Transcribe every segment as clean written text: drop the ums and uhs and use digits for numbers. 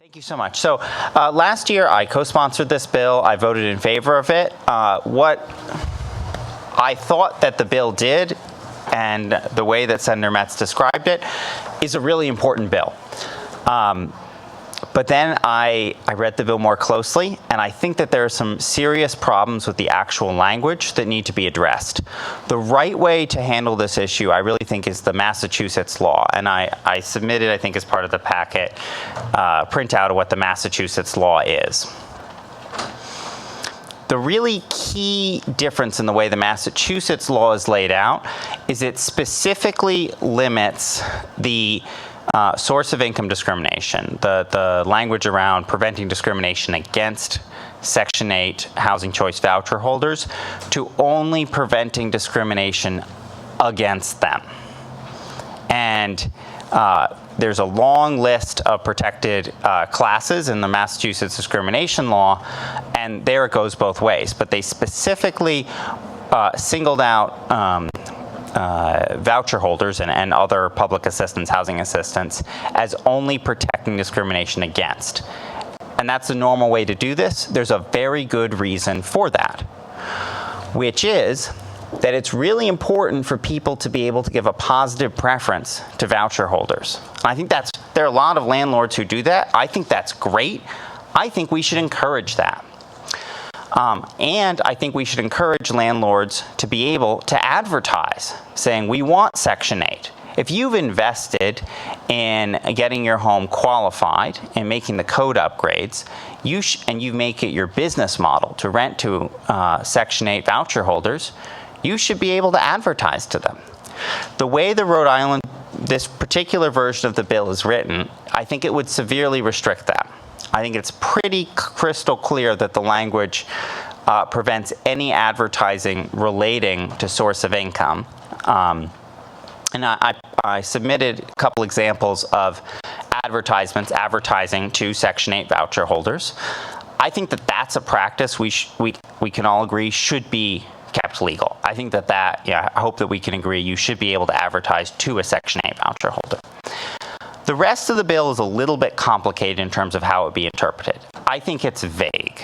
Thank you so much. So last year I co-sponsored this bill. I voted in favor of it. What I thought that the bill did, and the way that Senator Metz described it, is a really important bill. But then I read the bill more closely, and I think that there are some serious problems with the actual language that need to be addressed. The right way to handle this issue, I really think, is the Massachusetts law. And I submitted, I think, as part of the packet, printout of what the Massachusetts law is. The really key difference in the way the Massachusetts law is laid out is it specifically limits the source of income discrimination, the language around preventing discrimination against Section 8 Housing Choice Voucher holders, to only preventing discrimination against them. And there's a long list of protected classes in the Massachusetts discrimination law, and there it goes both ways. But they specifically singled out voucher holders and other public assistance, housing assistance, as only protecting discrimination against. And that's the normal way to do this. There's a very good reason for that, which is that it's really important for people to be able to give a positive preference to voucher holders. I think there are a lot of landlords who do that. I think that's great. I think we should encourage that. And I think we should encourage landlords to be able to advertise, saying, we want Section 8. If you've invested in getting your home qualified and making the code upgrades, and you make it your business model to rent to Section 8 voucher holders, you should be able to advertise to them. The way the Rhode Island, this particular version of the bill is written, I think it would severely restrict that. I think it's pretty crystal clear that the language prevents any advertising relating to source of income. And I submitted a couple examples of advertising to Section 8 voucher holders. I think that that's a practice we can all agree should be kept legal. I think I hope that we can agree you should be able to advertise to a Section 8 voucher holder. The rest of the bill is a little bit complicated in terms of how it would be interpreted. I think it's vague.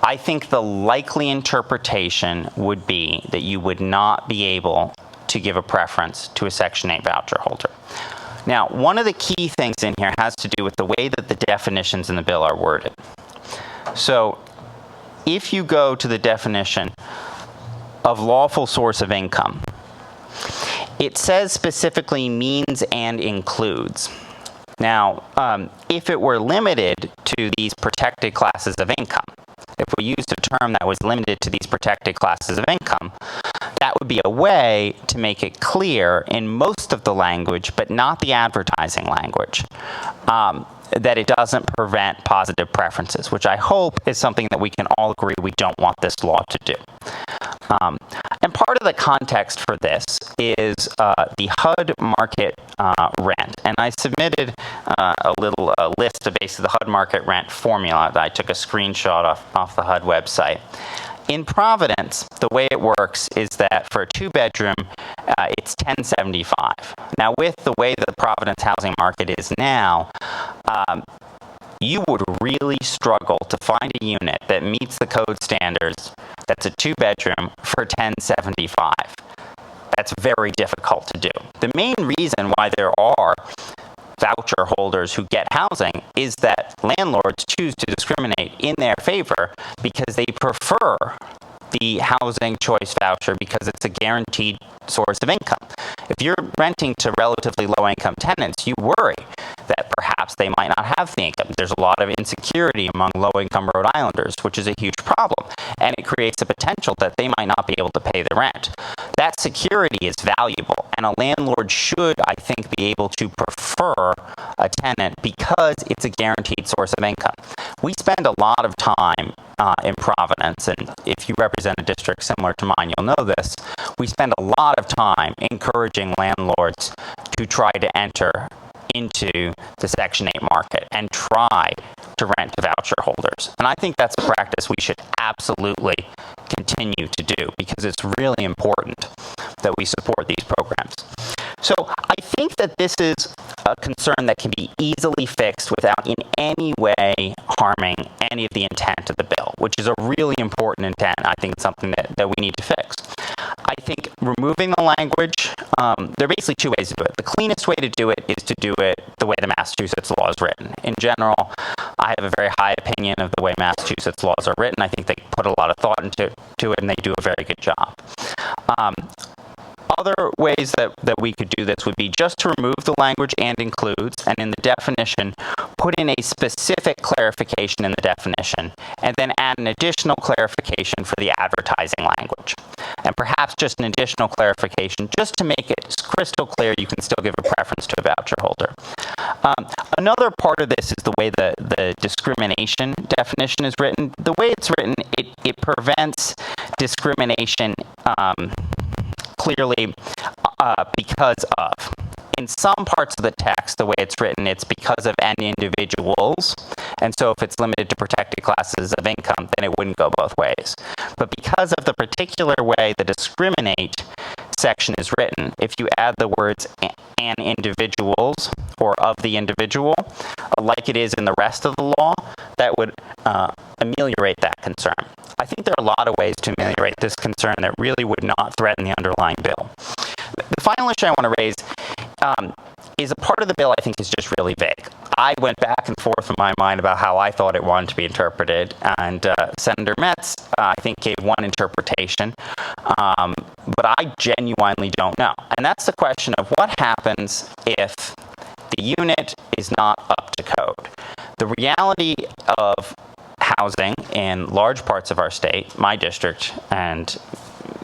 I think the likely interpretation would be that you would not be able to give a preference to a Section 8 voucher holder. Now, one of the key things in here has to do with the way that the definitions in the bill are worded. So, if you go to the definition of lawful source of income, it says specifically means and includes. Now, if it were limited to these protected classes of income, if we used a term that was limited to these protected classes of income, that would be a way to make it clear in most of the language, but not the advertising language, that it doesn't prevent positive preferences, which I hope is something that we can all agree we don't want this law to do. And part of the context for this is the HUD market rent. And I submitted a little list of basically the HUD market rent formula that I took a screenshot off the HUD website. In Providence, the way it works is that for a two-bedroom, it's $10.75. Now, with the way the Providence housing market is now, you would really struggle to find a unit that meets the code standards that's a two-bedroom for $10.75. That's very difficult to do. The main reason why there are voucher holders who get housing is that landlords choose to discriminate in their favor because they prefer the housing choice voucher because it's a guaranteed source of income. If you're renting to relatively low-income tenants, you worry that perhaps they might not have the income. There's a lot of insecurity among low-income Rhode Islanders, which is a huge problem, and it creates a potential that they might not be able to pay the rent. That security is valuable, and a landlord should, I think, be able to prefer a tenant because it's a guaranteed source of income. We spend a lot of time in Providence, and if you represent a district similar to mine, you'll know this. We spend a lot of time encouraging landlords to try to enter into the Section 8 market and try to rent to voucher holders. And I think that's a practice we should absolutely continue to do, because it's really important that we support these programs. So I think that this is a concern that can be easily fixed without in any way harming any of the intent of the bill, which is a really important intent. I think it's something that we need to fix. I think removing the language, there are basically two ways to do it. The cleanest way to do it is to do it the way the Massachusetts law is written. In general, I have a very high opinion of the way Massachusetts laws are written. I think they put a lot of thought into it, and they do a very good job. Other ways that we could do this would be just to remove the language "and includes," and in the definition, put in a specific clarification in the definition, and then add an additional clarification for the advertising language. And perhaps just an additional clarification just to make it crystal clear you can still give a preference to a voucher holder. Another part of this is the way the discrimination definition is written. The way it's written, it prevents discrimination clearly because of. In some parts of the text, the way it's written, it's because of any individuals. And so if it's limited to protected classes of income, then it wouldn't go both ways. But because of the particular way the discriminate section is written, if you add the words "and individuals" or "of the individual," like it is in the rest of the law, that would ameliorate that concern. I think there are a lot of ways to ameliorate this concern that really would not threaten the underlying bill. The final issue I want to raise is a part of the bill I think is just really vague. I went back and forth in my mind about how I thought it wanted to be interpreted, and Senator Metz, I think, gave one interpretation, but I genuinely don't know. And that's the question of what happens if the unit is not up to code. The reality of housing in large parts of our state, my district and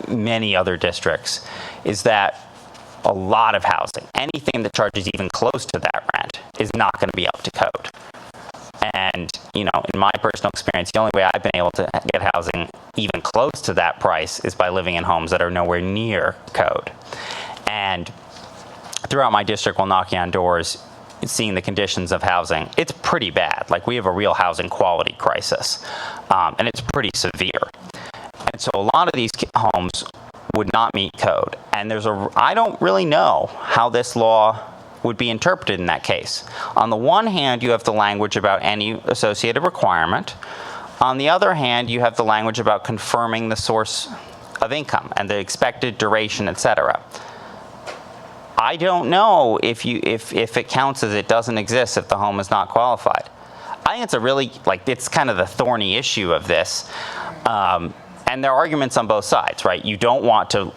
many other districts, is that a lot of housing, anything that charges even close to that rent, is not going to be up to code. And, in my personal experience, the only way I've been able to get housing even close to that price is by living in homes that are nowhere near code. And throughout my district, while knocking on doors, seeing the conditions of housing, it's pretty bad. Like, we have a real housing quality crisis, and it's pretty severe. And so a lot of these homes would not meet code. And I don't really know how this law would be interpreted in that case. On the one hand, you have the language about any associated requirement. On the other hand, you have the language about confirming the source of income and the expected duration, etc. I don't know if it counts as it doesn't exist if the home is not qualified. I think it's a really, it's kind of the thorny issue of this. And there are arguments on both sides, right? You don't want to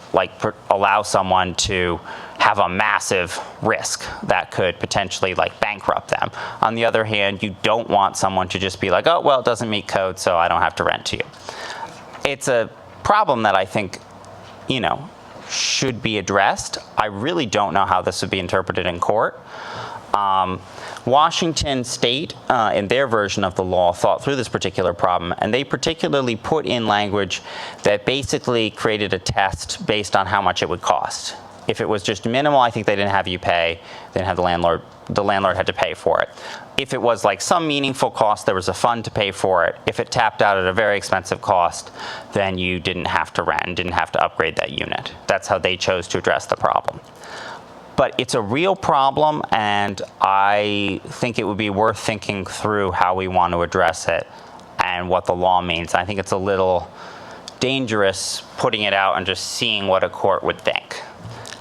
allow someone to have a massive risk that could potentially bankrupt them. On the other hand, you don't want someone to just be like, oh, well, it doesn't meet code, so I don't have to rent to you. It's a problem that I think, should be addressed. I really don't know how this would be interpreted in court. Washington State, in their version of the law, thought through this particular problem, and they particularly put in language that basically created a test based on how much it would cost. If it was just minimal, I think they didn't have you pay. They didn't have the landlord had to pay for it. If it was some meaningful cost, there was a fund to pay for it. If it tapped out at a very expensive cost, then you didn't have to rent, didn't have to upgrade that unit. That's how they chose to address the problem. But it's a real problem, and I think it would be worth thinking through how we want to address it and what the law means. I think it's a little dangerous putting it out and just seeing what a court would think.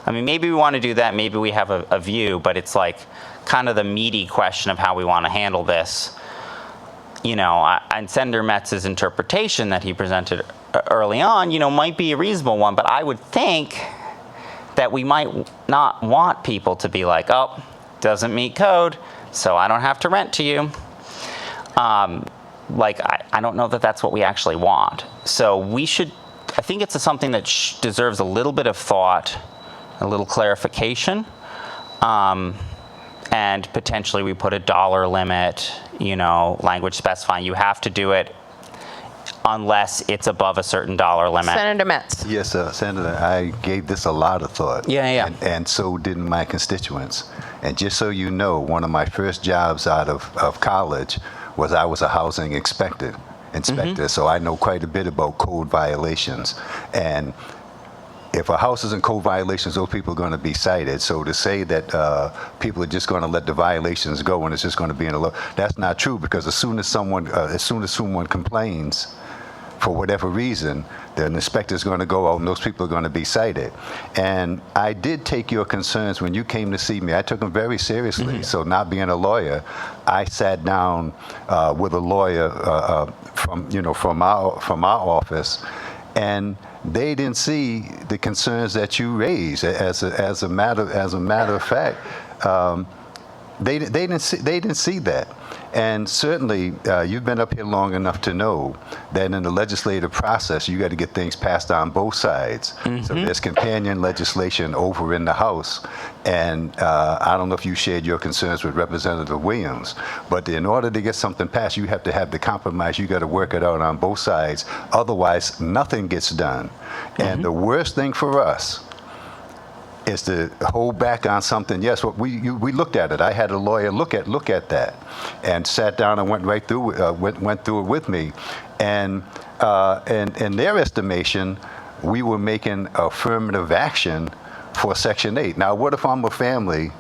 I mean, maybe we want to do that, maybe we have a view, but it's kind of the meaty question of how we want to handle this. And Senator Metz's interpretation that he presented early on, might be a reasonable one, but I would think that we might not want people to be like, oh, doesn't meet code, so I don't have to rent to you. I don't know that that's what we actually want. So I think it's something that deserves a little bit of thought, a little clarification, and potentially we put a dollar limit, language specifying you have to do it unless it's above a certain dollar limit. Senator Metz. Yes, Senator, I gave this a lot of thought. Yeah. And so did my constituents. And just so you know, one of my first jobs out of college was I was a housing inspector. inspector, so I know quite a bit about code violations. And if a house is in code violations, those people are going to be cited. So to say that people are just going to let the violations go and it's just going to be in a that's not true, because as soon as someone complains, for whatever reason, the inspector is going to go out and those people are going to be cited. And I did take your concerns when you came to see me. I took them very seriously. So not being a lawyer, I sat down with a lawyer from our office, and they didn't see the concerns that you raised. As a matter of fact, they didn't see that. And certainly, you've been up here long enough to know that in the legislative process, you got to get things passed on both sides. So there's companion legislation over in the House, and I don't know if you shared your concerns with Representative Williams, but in order to get something passed, you have to have the compromise. You got to work it out on both sides. Otherwise, nothing gets done. And the worst thing for us is to hold back on something. Yes, we looked at it. I had a lawyer look at that, and sat down and went right through went through it with me, and in their estimation, we were making affirmative action for Section 8. Now, what if I'm a family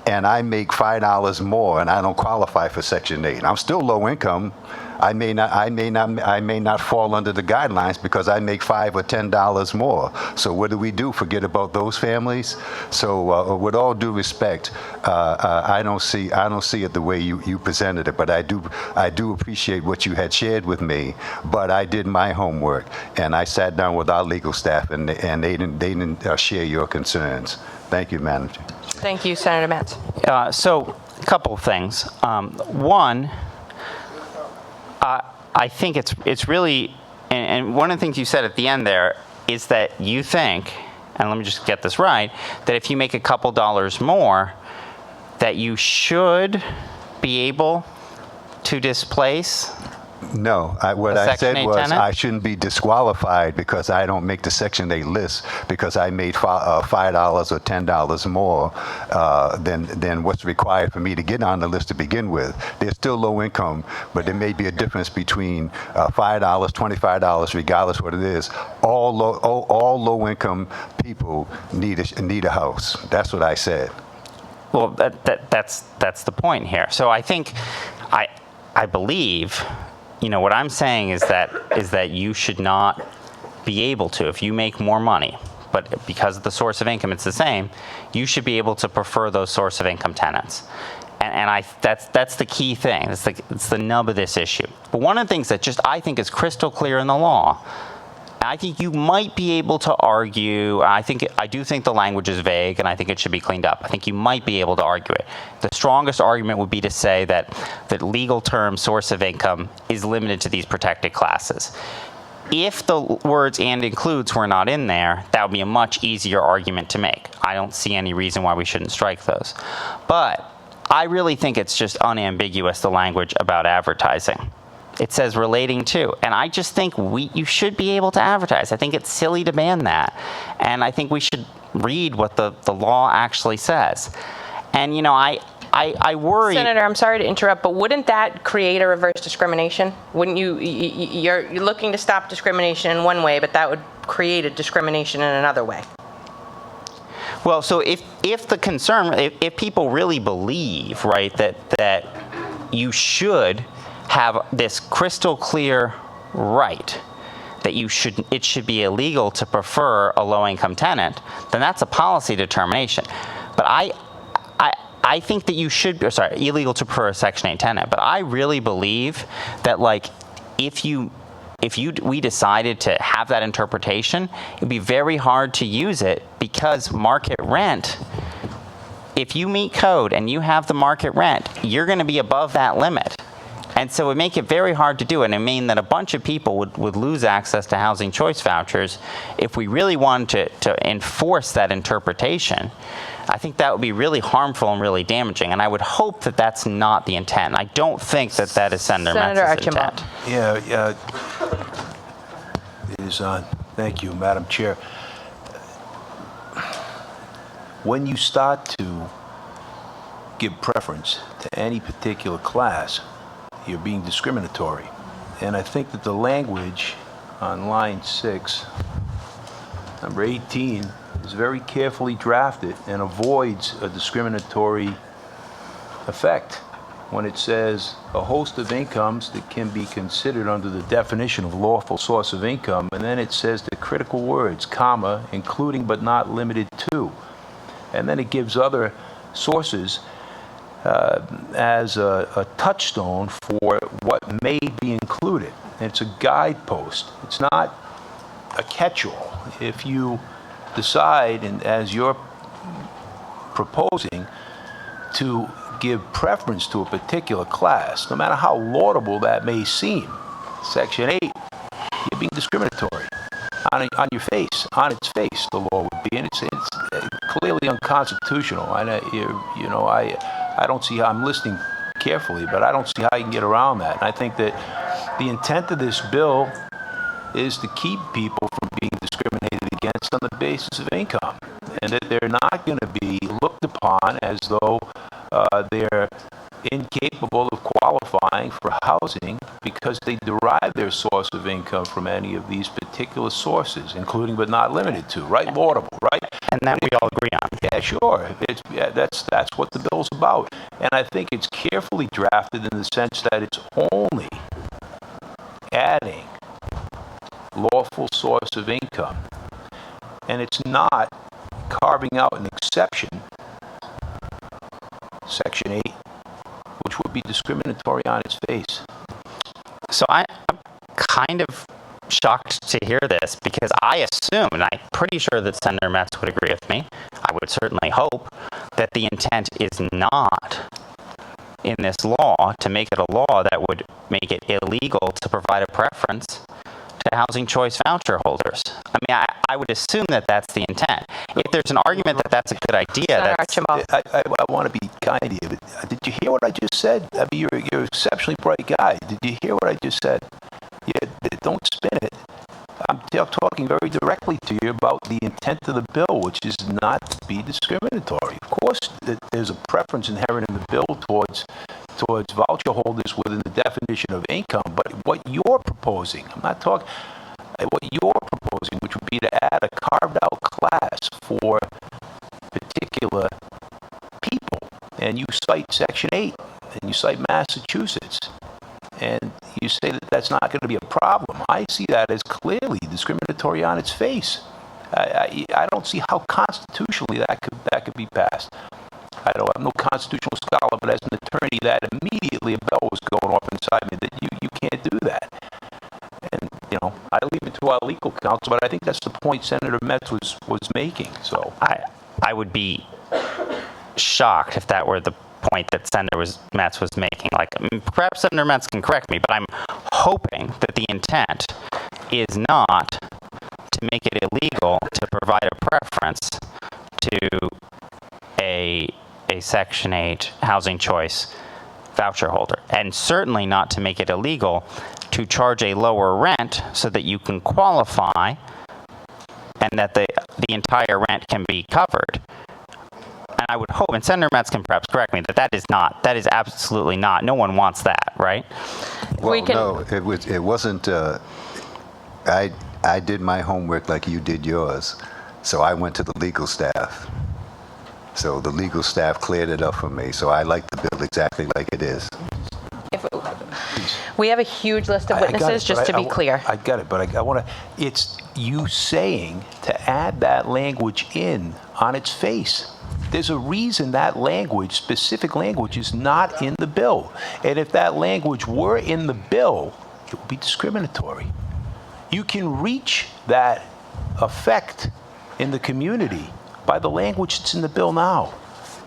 and I make $5 more and I don't qualify for Section 8? I'm still low income. I may not fall under the guidelines because I make $5 or $10 more. So what do we do? Forget about those families? So with all due respect, I don't see it the way you presented it. But I do appreciate what you had shared with me. But I did my homework, and I sat down with our legal staff, and they didn't share your concerns. Thank you, Madam Chair. Thank you, Senator Metz. So a couple of things. One, I think it's really, and one of the things you said at the end there is that you think, and let me just get this right, that if you make a couple dollars more, that you should be able to displace. No, what I said Section 8 was tenant? I shouldn't be disqualified because I don't make the Section 8 list because I made $5 or $10 more than what's required for me to get on the list to begin with. They're still low income, but there may be a difference between $5, $25, regardless what it is. All low income people need a house. That's what I said. Well, that's the point here. So I think, I believe, what I'm saying is that you should not be able to, if you make more money, but because of the source of income it's the same, you should be able to prefer those source of income tenants. And that's the key thing. It's the nub of this issue. But one of the things that I think is crystal clear in the law, I think you might be able to argue, I do think the language is vague, and I think it should be cleaned up. I think you might be able to argue it. The strongest argument would be to say that legal term source of income is limited to these protected classes. If the words "and includes" were not in there, that would be a much easier argument to make. I don't see any reason why we shouldn't strike those. But I really think it's just unambiguous, the language about advertising. It says relating to, and I just think you should be able to advertise. I think it's silly to ban that, and I think we should read what the law actually says. And I worry. Senator, I'm sorry to interrupt, but wouldn't that create a reverse discrimination? Wouldn't you're looking to stop discrimination in one way, but that would create a discrimination in another way? Well, so if the concern, if people really believe, right, that you should have this crystal clear right that it should be illegal to prefer a low-income tenant, then that's a policy determination. But I think that you should be, illegal to prefer a Section 8 tenant. But I really believe that, if we decided to have that interpretation, it'd be very hard to use it because market rent, if you meet code and you have the market rent, you're going to be above that limit. And so it would make it very hard to do, and it mean that a bunch of people would lose access to housing choice vouchers. If we really wanted to enforce that interpretation, I think that would be really harmful and really damaging. And I would hope that that's not the intent. And I don't think that is Senator Metz's intent. Yeah, it is on. Thank you, Madam Chair. When you start to give preference to any particular class, you're being discriminatory. and I think that the language on line 6, number 18, is very carefully drafted and avoids a discriminatory effect when it says a host of incomes that can be considered under the definition of lawful source of income, and then it says the critical words, comma, including but not limited to. And then it gives other sources as a touchstone for what may be included. And it's a guidepost. It's not a catch-all. If you decide, and as you're proposing, to give preference to a particular class, no matter how laudable that may seem, Section 8, you're being discriminatory on your face, on its face, the law would be, and it's clearly unconstitutional. And I don't see how, I'm listening carefully, but I don't see how you can get around that. And I think that the intent of this bill is to keep people from being discriminated against on the basis of income, and that they're not going to be looked upon as though they're incapable of qualifying for housing because they derive their source of income from any of these particular sources, including but not limited to, right? Laudable, right? And that we all agree on. Yeah, sure. That's what the bill's about. And I think it's carefully drafted in the sense that it's only adding lawful source of income. And it's not carving out an exception, Section 8, which would be discriminatory on its face. So I'm kind of shocked to hear this because I assume, and I'm pretty sure that Senator Metz would agree with me, I would certainly hope, that the intent is not in this law to make it a law that would make it illegal to provide a preference to housing choice voucher holders. I mean, I would assume that that's the intent. If there's an argument that that's a good idea, that's... I want to be kind to you, but did you hear what I just said? I mean, you're an exceptionally bright guy. Did you hear what I just said? Yeah, don't spin it. I'm talking very directly to you about the intent of the bill, which is not to be discriminatory. Of course, there's a preference inherent in the bill towards voucher holders within the definition of income, but what you're proposing, I'm not talking, what you're proposing, which would be to add a carved-out class for particular people, and you cite Section 8, and you cite Massachusetts, and you say that that's not going to be a problem. I see that as clearly discriminatory on its face. I don't see how constitutionally that could be passed. I'm no constitutional scholar, but as an attorney, that immediately a bell was going off inside me that you can't do that. And I leave it to our legal counsel, but I think that's the point Senator Metz was making. So I would be shocked if that were the point that Senator Metz was making. Like, perhaps Senator Metz can correct me, but I'm hoping that the intent is not to make it illegal to provide a preference to a Section 8 housing choice voucher holder, and certainly not to make it illegal to charge a lower rent so that you can qualify and that the entire rent can be covered. And I would hope, and Senator Metz can perhaps correct me, that is absolutely not, no one wants that, right? Well, no, it wasn't, I did my homework like you did yours, so I went to the legal staff. So the legal staff cleared it up for me, so I like the bill exactly like it is. We have a huge list of witnesses, just to be clear. I got it, but I want to, it's you saying to add that language in on its face. There's a reason that language, specific language, is not in the bill. And if that language were in the bill, it would be discriminatory. You can reach that effect in the community by the language that's in the bill now.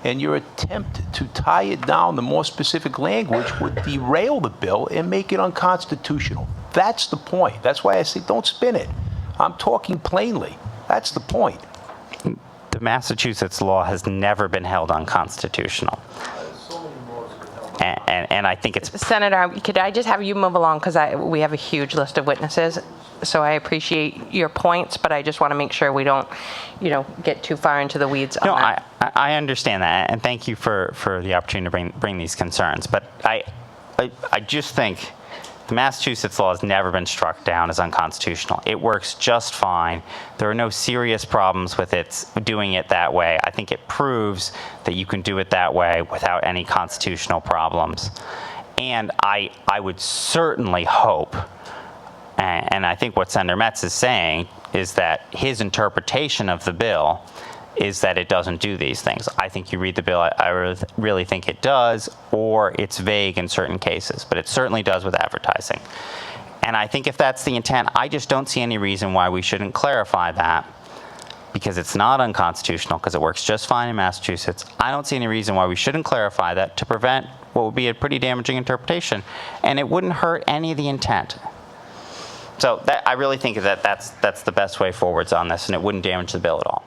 And your attempt to tie it down, the more specific language, would derail the bill and make it unconstitutional. That's the point. That's why I say don't spin it. I'm talking plainly. That's the point. The Massachusetts law has never been held unconstitutional. And I think it's... Senator, could I just have you move along, because we have a huge list of witnesses. So I appreciate your points, but I just want to make sure we don't, get too far into the weeds on that. No, I understand that, and thank you for the opportunity to bring these concerns. But I just think The Massachusetts law has never been struck down as unconstitutional. It works just fine. There are no serious problems with it doing it that way. I think it proves that you can do it that way without any constitutional problems. And I would certainly hope, and I think what Senator Metz is saying is that his interpretation of the bill is that it doesn't do these things. I think you read the bill, I really think it does, or it's vague in certain cases, but it certainly does with advertising. And I think if that's the intent, I just don't see any reason why we shouldn't clarify that, because it's not unconstitutional, because it works just fine in Massachusetts. I don't see any reason why we shouldn't clarify that to prevent what would be a pretty damaging interpretation, and it wouldn't hurt any of the intent. So I really think that that's the best way forwards on this, and it wouldn't damage the bill at all.